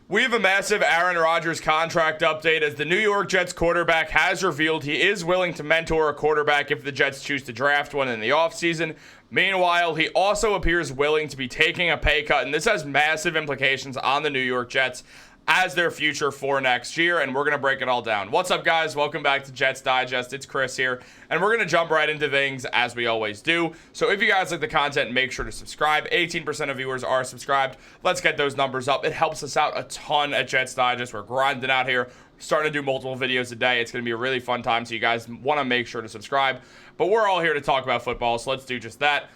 We have a massive Aaron Rodgers contract update as the New York Jets quarterback has revealed he is willing to mentor a quarterback if the Jets choose to draft one in the offseason. Meanwhile, he also appears willing to be taking a pay cut, and this has massive implications on the New York Jets as their future for next year, and we're going to break it all down. What's up, guys? Welcome back to Jets Digest. It's Chris here, and we're going to jump right into things as we always do. So if you guys like the content, make sure to subscribe. 18% of viewers are subscribed. Let's get those numbers up. It helps us out a ton at Jets Digest. We're grinding out here, starting to do multiple videos a day. It's going to be a really fun time, so you guys want to make sure to subscribe. But we're all here to talk about football, so let's do just that.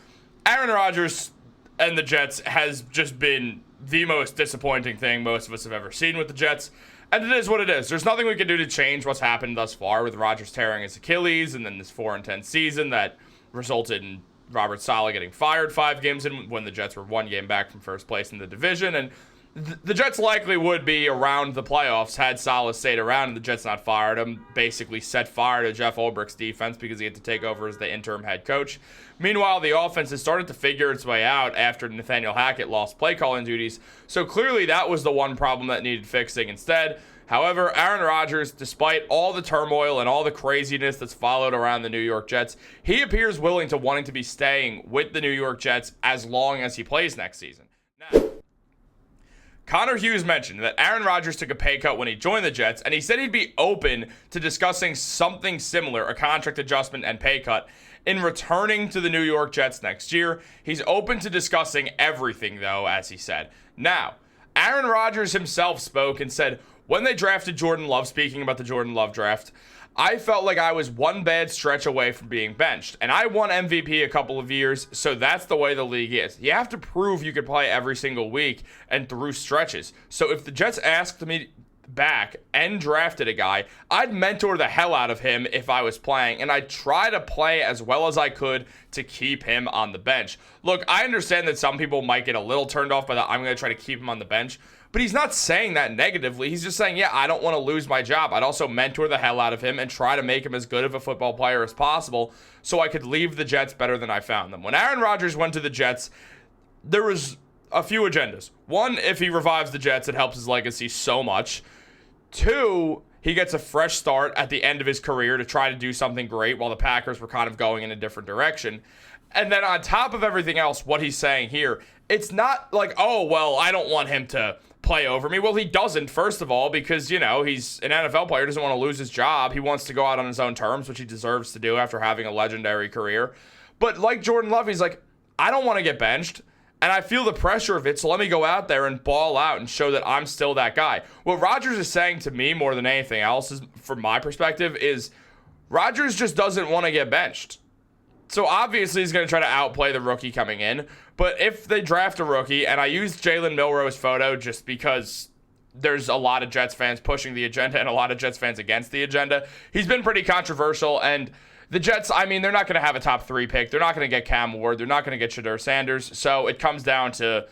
Aaron Rodgers and the Jets has just been the most disappointing thing most of us have ever seen with the Jets, and it is what it is. There's nothing we can do to change what's happened thus far with Rodgers tearing his Achilles and then this 4-10 season that resulted in Robert Saleh getting fired 5 games in when the Jets were 1 game back from first place in the division, and the Jets likely would be around the playoffs had Saleh stayed around and the Jets not fired him, basically set fire to Jeff Ulbricht's defense because he had to take over as the interim head coach. Meanwhile, the offense has started to figure its way out after Nathaniel Hackett lost play calling duties, so clearly that was the one problem that needed fixing instead. However, Aaron Rodgers, despite all the turmoil and all the craziness that's followed around the New York Jets, he appears willing to wanting to be staying with the New York Jets as long as he plays next season. Now, Connor Hughes mentioned that Aaron Rodgers took a pay cut when he joined the Jets, and he said he'd be open to discussing something similar, a contract adjustment and pay cut, in returning to the New York Jets next year. He's open to discussing everything, though, as he said. Now, Aaron Rodgers himself spoke and said, when they drafted Jordan Love, speaking about the Jordan Love draft, I felt like I was one bad stretch away from being benched. And I won MVP a couple of years, so that's the way the league is. You have to prove you could play every single week and through stretches. So if the Jets asked me back and drafted a guy, I'd mentor the hell out of him if I was playing, and I'd try to play as well as I could to keep him on the bench. Look, I understand that some people might get a little turned off by that I'm going to try to keep him on the bench, but he's not saying that negatively. He's just saying, yeah, I don't want to lose my job. I'd also mentor the hell out of him and try to make him as good of a football player as possible so I could leave the Jets better than I found them. When Aaron Rodgers went to the Jets, there was a few agendas. One, if he revives the Jets, it helps his legacy so much. 2, he gets a fresh start at the end of his career to try to do something great while the Packers were kind of going in a different direction. And then on top of everything else, what he's saying here, it's not like, oh, well, I don't want him to play over me. Well, he doesn't, first of all, because, you know, he's an NFL player, doesn't want to lose his job. He wants to go out on his own terms, which he deserves to do after having a legendary career. But like Jordan Love, he's like, I don't want to get benched, and I feel the pressure of it, so let me go out there and ball out and show that I'm still that guy. What Rodgers is saying to me more than anything else, is, from my perspective, is Rodgers just doesn't want to get benched. So obviously he's going to try to outplay the rookie coming in. But if they draft a rookie, and I used Jalen Milroe's photo just because there's a lot of Jets fans pushing the agenda and a lot of Jets fans against the agenda, he's been pretty controversial. And the Jets, I mean, they're not going to have a top 3 pick. They're not going to get Cam Ward. They're not going to get Shedeur Sanders. So it comes down to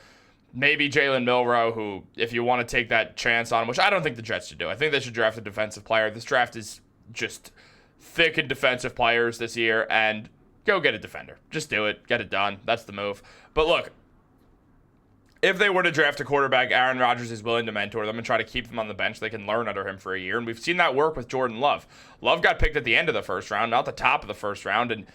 maybe Jalen Milroe, who, if you want to take that chance on, which I don't think the Jets should do. I think they should draft a defensive player. This draft is just thick in defensive players this year, and go get a defender. Just do it. Get it done. That's the move. But look, if they were to draft a quarterback, Aaron Rodgers is willing to mentor them and try to keep them on the bench. They can learn under him for a year, and we've seen that work with Jordan Love. Love got picked at the end of the first round, not the top of the first round, and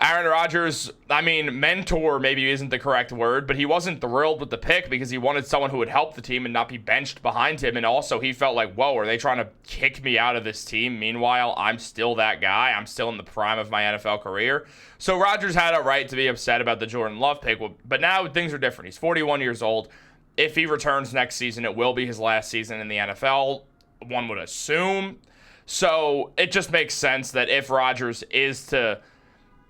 Aaron Rodgers, I mean, mentor maybe isn't the correct word, but he wasn't thrilled with the pick because he wanted someone who would help the team and not be benched behind him. And also he felt like, whoa, are they trying to kick me out of this team? Meanwhile, I'm still that guy. I'm still in the prime of my NFL career. So Rodgers had a right to be upset about the Jordan Love pick, but now things are different. He's 41 years old. If he returns next season, it will be his last season in the NFL, one would assume. So it just makes sense that if Rodgers is to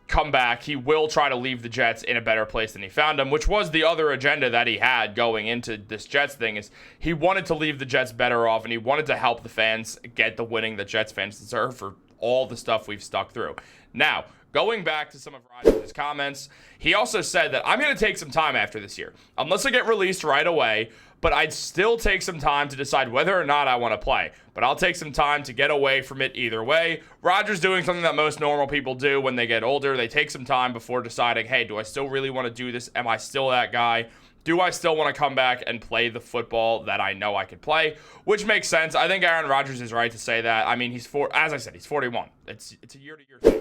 come back, he will try to leave the Jets in a better place than he found them, which was the other agenda that he had going into this Jets thing, is he wanted to leave the Jets better off, and he wanted to help the fans get the winning that Jets fans deserve for all the stuff we've stuck through. Now, going back to some of Rodgers' comments, he also said that I'm going to take some time after this year. Unless I get released right away, but I'd still take some time to decide whether or not I want to play. But I'll take some time to get away from it either way. Rodgers doing something that most normal people do when they get older. They take some time before deciding, hey, do I still really want to do this? Am I still that guy? do I still want to come back and play the football that I know I could play? Which makes sense. I think Aaron Rodgers is right to say that. I mean, as I said, he's 41. It's a year-to-year thing.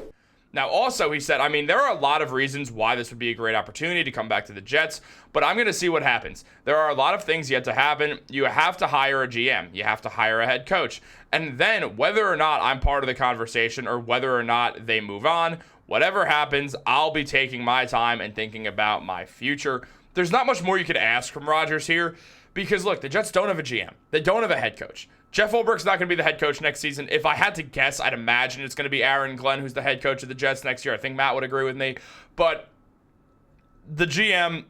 Now, also, he said, I mean, there are a lot of reasons why this would be a great opportunity to come back to the Jets, but I'm going to see what happens. There are a lot of things yet to happen. You have to hire a GM. You have to hire a head coach. And then whether or not I'm part of the conversation or whether or not they move on, whatever happens, I'll be taking my time and thinking about my future. There's not much more you could ask from Rodgers here because, look, the Jets don't have a GM. They don't have a head coach. Jeff Ulbricht's not going to be the head coach next season. If I had to guess, I'd imagine it's going to be Aaron Glenn, who's the head coach of the Jets next year. I think Matt would agree with me. But the GM,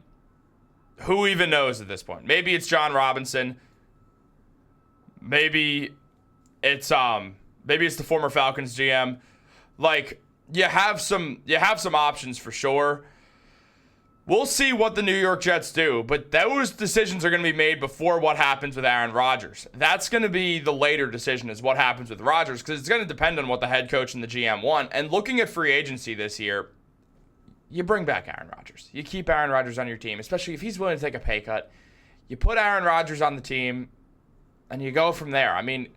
who even knows at this point? Maybe it's John Robinson. Maybe it's the former Falcons GM. Like, you have some options for sure. We'll see what the New York Jets do, but those decisions are going to be made before what happens with Aaron Rodgers. That's going to be the later decision is what happens with Rodgers because it's going to depend on what the head coach and the GM want. And looking at free agency this year, you bring back Aaron Rodgers. You keep Aaron Rodgers on your team, especially if he's willing to take a pay cut. You put Aaron Rodgers on the team, and you go from there. I mean,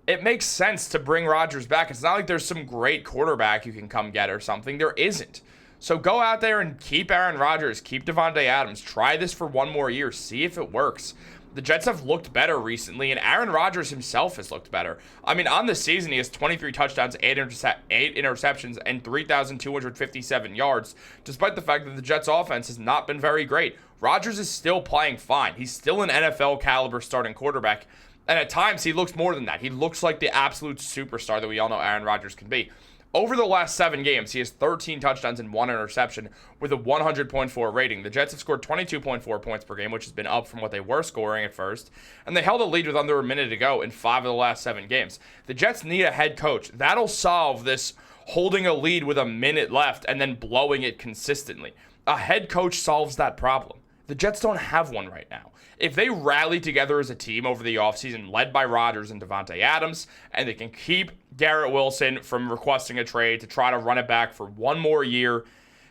it makes sense to bring Rodgers back. It's not like there's some great quarterback you can come get or something. There isn't. So go out there and keep Aaron Rodgers, keep Davante Adams, try this for one more year, see if it works. The Jets have looked better recently, and Aaron Rodgers himself has looked better. I mean, on this season, he has 23 touchdowns, 8 interceptions, and 3,257 yards, despite the fact that the Jets' offense has not been very great. Rodgers is still playing fine. He's still an NFL-caliber starting quarterback, and at times, he looks more than that. He looks like the absolute superstar that we all know Aaron Rodgers can be. Over the last 7 games, he has 13 touchdowns and 1 interception with a 100.4 rating. The Jets have scored 22.4 points per game, which has been up from what they were scoring at first, and they held a lead with under a minute to go in 5 of the last 7 games. The Jets need a head coach. That'll solve this holding a lead with a minute left and then blowing it consistently. A head coach solves that problem. The Jets don't have one right now. If they rally together as a team over the offseason, led by Rodgers and Davante Adams, and they can keep Garrett Wilson from requesting a trade to try to run it back for one more year,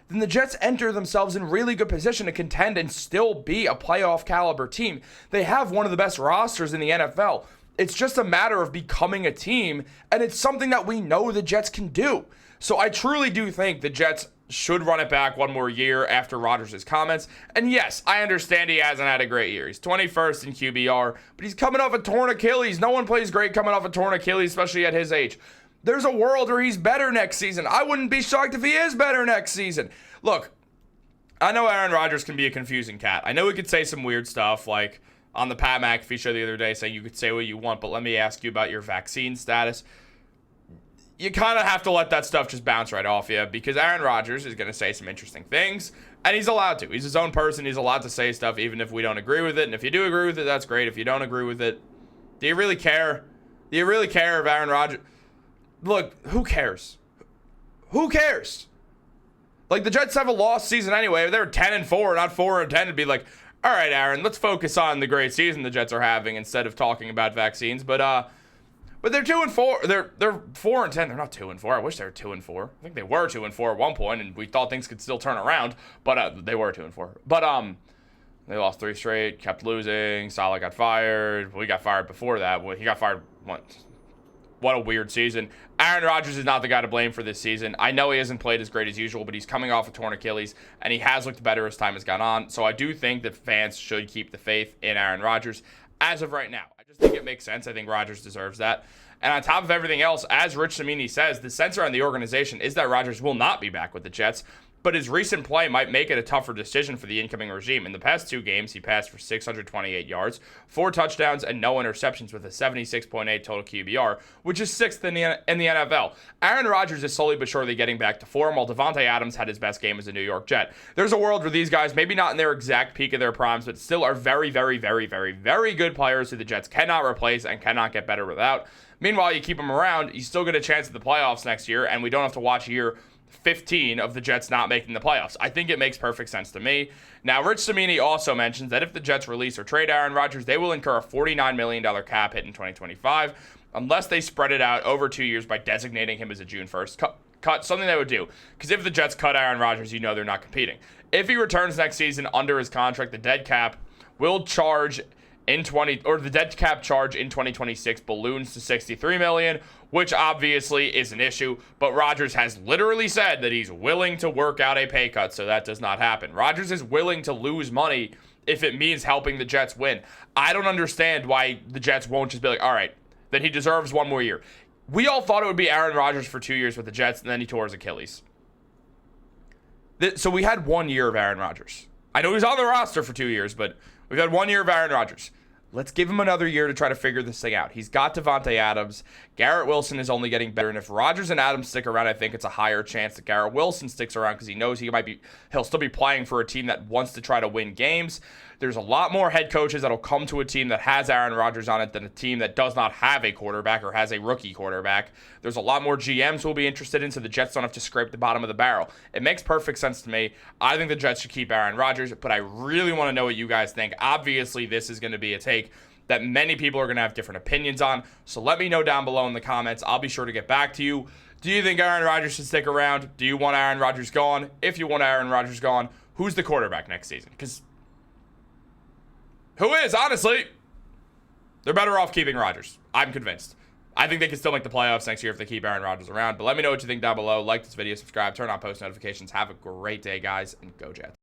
then the Jets enter themselves in really good position to contend and still be a playoff caliber team. They have one of the best rosters in the NFL. It's just a matter of becoming a team, and it's something that we know the Jets can do. So I truly do think the Jets should run it back one more year after Rodgers' comments. And yes, I understand he hasn't had a great year. He's 21st in QBR, but he's coming off a torn Achilles. No one plays great coming off a torn Achilles, especially at his age. There's a world where he's better next season. I wouldn't be shocked if he is better next season. Look, I know Aaron Rodgers can be a confusing cat. I know he could say some weird stuff, like on the Pat McAfee show the other day, saying you could say what you want, but let me ask you about your vaccine status. You kind of have to let that stuff just bounce right off you because Aaron Rodgers is going to say some interesting things, and he's allowed to. He's his own person. He's allowed to say stuff even if we don't agree with it, and if you do agree with it, that's great. If you don't agree with it, do you really care? Do you really care if Aaron Rodgers... Look, who cares? Who cares? Like, the Jets have a lost season anyway. If they were 10-4, not 4-10, it'd be like, all right, Aaron, let's focus on the great season the Jets are having instead of talking about vaccines. But they're 2-4. They're 4-10. They're not 2-4. I wish they were 2-4. I think they were 2-4 at one point, and we thought things could still turn around. But they were 2-4. But they lost 3 straight, kept losing. Saleh got fired. We got fired before that. He got fired once. What a weird season. Aaron Rodgers is not the guy to blame for this season. I know he hasn't played as great as usual, but he's coming off a torn Achilles, and he has looked better as time has gone on. So I do think that fans should keep the faith in Aaron Rodgers as of right now. I just think it makes sense. I think Rodgers deserves that. And on top of everything else, as Rich Cimini says, the sense around the organization is that Rodgers will not be back with the Jets, but his recent play might make it a tougher decision for the incoming regime. In the past 2 games, he passed for 628 yards, 4 touchdowns, and no interceptions with a 76.8 total QBR, which is 6th in the NFL. Aaron Rodgers is slowly but surely getting back to form, while Davante Adams had his best game as a New York Jet. There's a world where these guys, maybe not in their exact peak of their primes, but still are very, very, very, very, very good players who the Jets cannot replace and cannot get better without. Meanwhile, you keep them around, you still get a chance at the playoffs next year, and we don't have to watch year 15 of the Jets not making the playoffs. I think it makes perfect sense to me. Now, Rich Cimini also mentions that if the Jets release or trade Aaron Rodgers, they will incur a $49 million cap hit in 2025 unless they spread it out over 2 years by designating him as a June 1st cut, something they would do. Because if the Jets cut Aaron Rodgers, you know they're not competing. If he returns next season under his contract, the dead cap will charge the dead cap charge in 2026 balloons to $63 million, which obviously is an issue. But Rodgers has literally said that he's willing to work out a pay cut, so that does not happen. Rodgers is willing to lose money if it means helping the Jets win. I don't understand why the Jets won't just be like, all right, then he deserves one more year. We all thought it would be Aaron Rodgers for 2 years with the Jets, and then he tore his Achilles. So we had 1 year of Aaron Rodgers. I know he's on the roster for 2 years, but we've had 1 year of Aaron Rodgers. Let's give him another year to try to figure this thing out. He's got Devontae Adams. Garrett Wilson is only getting better. And if Rodgers and Adams stick around, I think it's a higher chance that Garrett Wilson sticks around because he knows he'll still be playing for a team that wants to try to win games. There's a lot more head coaches that'll come to a team that has Aaron Rodgers on it than a team that does not have a quarterback or has a rookie quarterback. There's a lot more GMs who will be interested in, so the Jets don't have to scrape the bottom of the barrel. It makes perfect sense to me. I think the Jets should keep Aaron Rodgers, but I really want to know what you guys think. Obviously, this is going to be a take that many people are going to have different opinions on, so let me know down below in the comments. I'll be sure to get back to you. Do you think Aaron Rodgers should stick around? Do you want Aaron Rodgers gone? If you want Aaron Rodgers gone, who's the quarterback next season? Because who is, honestly? They're better off keeping Rodgers. I'm convinced. I think they can still make the playoffs next year if they keep Aaron Rodgers around. But let me know what you think down below. Like this video, subscribe, turn on post notifications. Have a great day, guys, and go Jets.